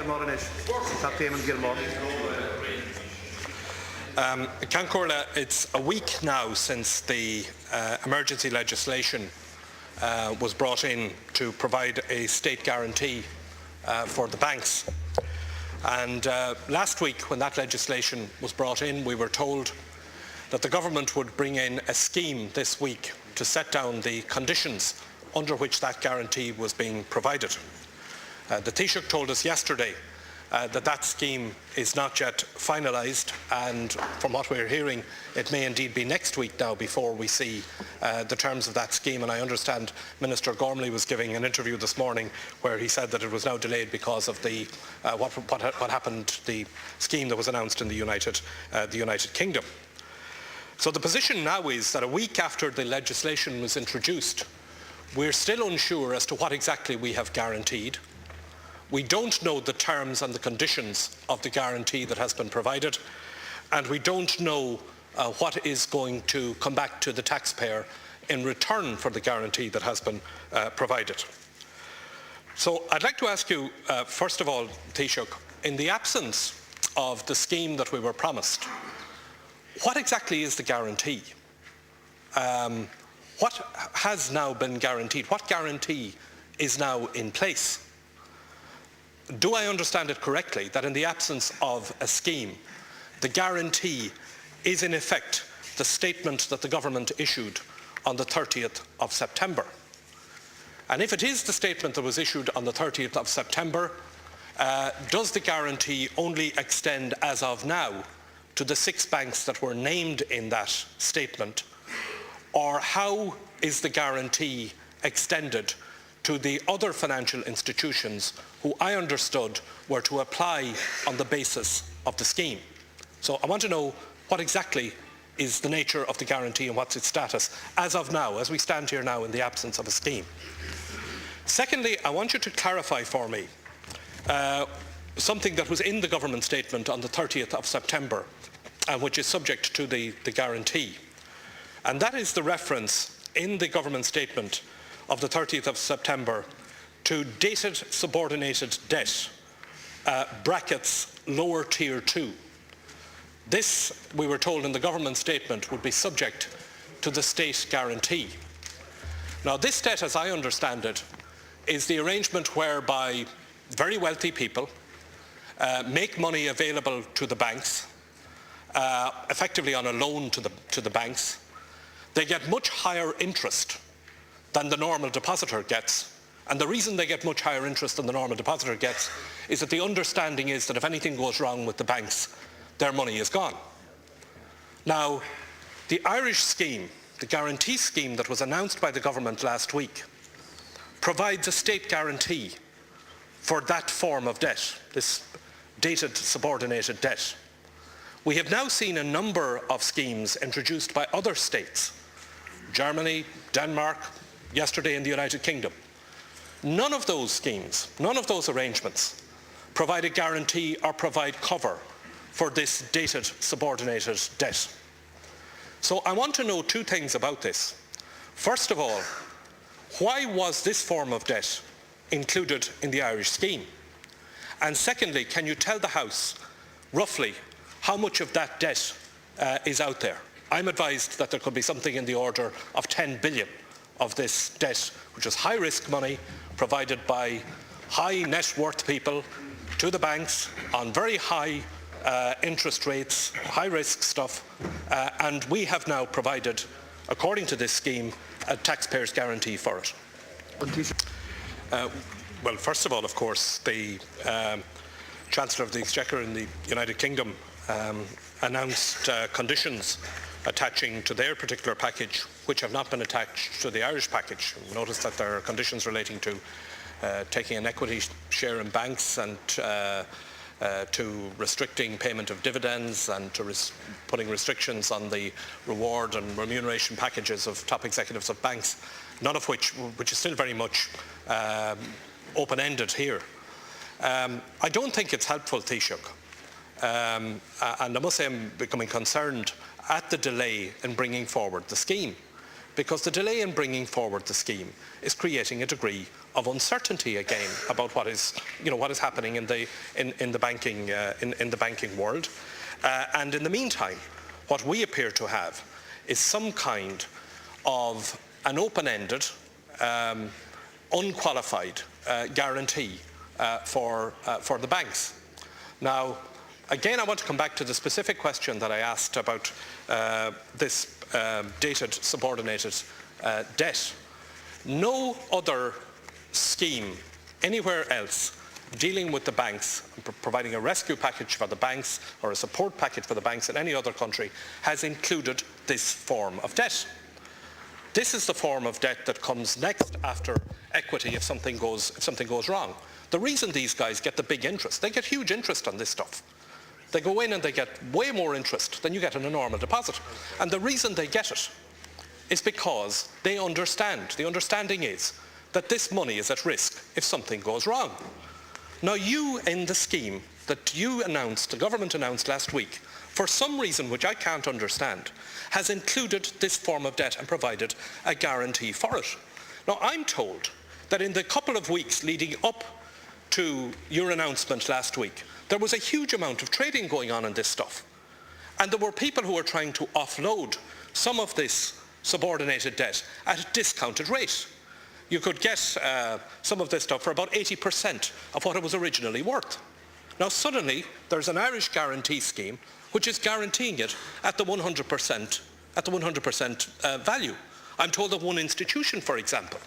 Gilmore Eamon Gilmore. Cancurla, it's a week now since the emergency legislation was brought in to provide a state guarantee for the banks. And last week, when that legislation was brought in, we were told that the government would bring in a scheme this week to set down the conditions under which that guarantee was being provided. The Taoiseach told us yesterday that scheme is not yet finalised, and from what we're hearing, it may indeed be next week now before we see the terms of that scheme. And I understand Minister Gormley was giving an interview this morning where he said that it was now delayed because of the what happened, the scheme that was announced in the United Kingdom. So the position now is that a week after the legislation was introduced, we're still unsure as to what exactly we have guaranteed. We don't know the terms and the conditions of the guarantee that has been provided, and we don't know what is going to come back to the taxpayer in return for the guarantee that has been provided. So I'd like to ask you, first of all, Taoiseach, in the absence of the scheme that we were promised, what exactly is the guarantee? What has now been guaranteed? What guarantee is now in place? Do I understand it correctly that in the absence of a scheme, the guarantee is in effect the statement that the government issued on the 30th of September? And if it is the statement that was issued on the 30th of September, does the guarantee only extend as of now to the 6 banks that were named in that statement? Or how is the guarantee extended to the other financial institutions who I understood were to apply on the basis of the scheme? So I want to know what exactly is the nature of the guarantee and what's its status as of now, as we stand here now in the absence of a scheme. Secondly, I want you to clarify for me something that was in the government statement on the 30th of September and which is subject to the guarantee. And that is the reference in the government statement of the 30th of September to dated subordinated debt, brackets lower tier 2. This, we were told in the government statement, would be subject to the state guarantee. Now this debt, as I understand it, is the arrangement whereby very wealthy people make money available to the banks, effectively on a loan to the banks. They get much higher interest than the normal depositor gets. And the reason they get much higher interest than the normal depositor gets is that the understanding is that if anything goes wrong with the banks, their money is gone. Now, the Irish scheme, the guarantee scheme that was announced by the government last week, provides a state guarantee for that form of debt, this dated subordinated debt. We have now seen a number of schemes introduced by other states, Germany, Denmark, yesterday in the United Kingdom. None of those schemes, none of those arrangements provide a guarantee or provide cover for this dated subordinated debt. So I want to know 2 things about this. First of all, why was this form of debt included in the Irish scheme? And secondly, can you tell the House roughly how much of that debt is out there? I'm advised that there could be something in the order of 10 billion of this debt, which is high-risk money provided by high net worth people to the banks on very high interest rates, high-risk stuff, and we have now provided, according to this scheme, a taxpayer's guarantee for it. Well, first of all, of course, the Chancellor of the Exchequer in the United Kingdom announced conditions attaching to their particular package which have not been attached to the Irish package. Notice that there are conditions relating to taking an equity share in banks and to restricting payment of dividends and to putting restrictions on the reward and remuneration packages of top executives of banks, none of which is still very much open-ended here. I don't think it's helpful, Taoiseach, and I must say I'm becoming concerned at the delay in bringing forward the scheme. because the delay in bringing forward the scheme is creating a degree of uncertainty again about what is happening in the banking world. And in the meantime, what we appear to have is some kind of an open-ended, unqualified guarantee for the banks. Now, again, I want to come back to the specific question that I asked about this dated subordinated debt. No other scheme anywhere else dealing with the banks, providing a rescue package for the banks or a support package for the banks in any other country, has included this form of debt. This is the form of debt that comes next after equity if something goes wrong. The reason these guys get the big interest, they get huge interest on this stuff. They go in and they get way more interest than you get on a normal deposit. And the reason they get it is because they understand. The understanding is that this money is at risk if something goes wrong. Now, you in the scheme that you announced, the government announced last week, for some reason which I can't understand, has included this form of debt and provided a guarantee for it. Now, I'm told that in the couple of weeks leading up to your announcement last week, there was a huge amount of trading going on in this stuff. And there were people who were trying to offload some of this subordinated debt at a discounted rate. You could get some of this stuff for about 80% of what it was originally worth. Now suddenly there's an Irish guarantee scheme which is guaranteeing it at the 100% value. I'm told that one institution, for example,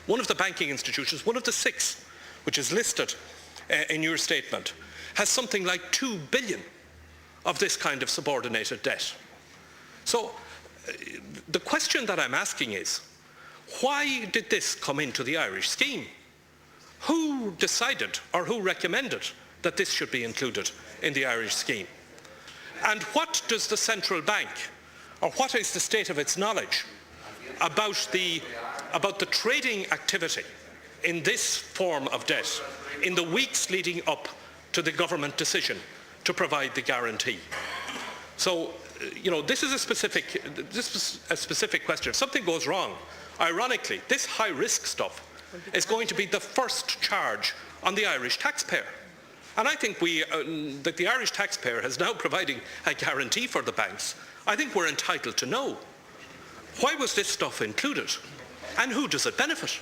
one of the banking institutions, one of the 6, which is listed in your statement, has something like 2 billion of this kind of subordinated debt. So the question that I'm asking is, why did this come into the Irish scheme? Who decided or who recommended that this should be included in the Irish scheme? And what does the central bank, or what is the state of its knowledge about the trading activity in this form of debt in the weeks leading up to the government decision to provide the guarantee? So, this is a specific question. If something goes wrong, ironically, this high-risk stuff is going to be the first charge on the Irish taxpayer. And I think that the Irish taxpayer is now providing a guarantee for the banks. I think we're entitled to know, why was this stuff included and who does it benefit?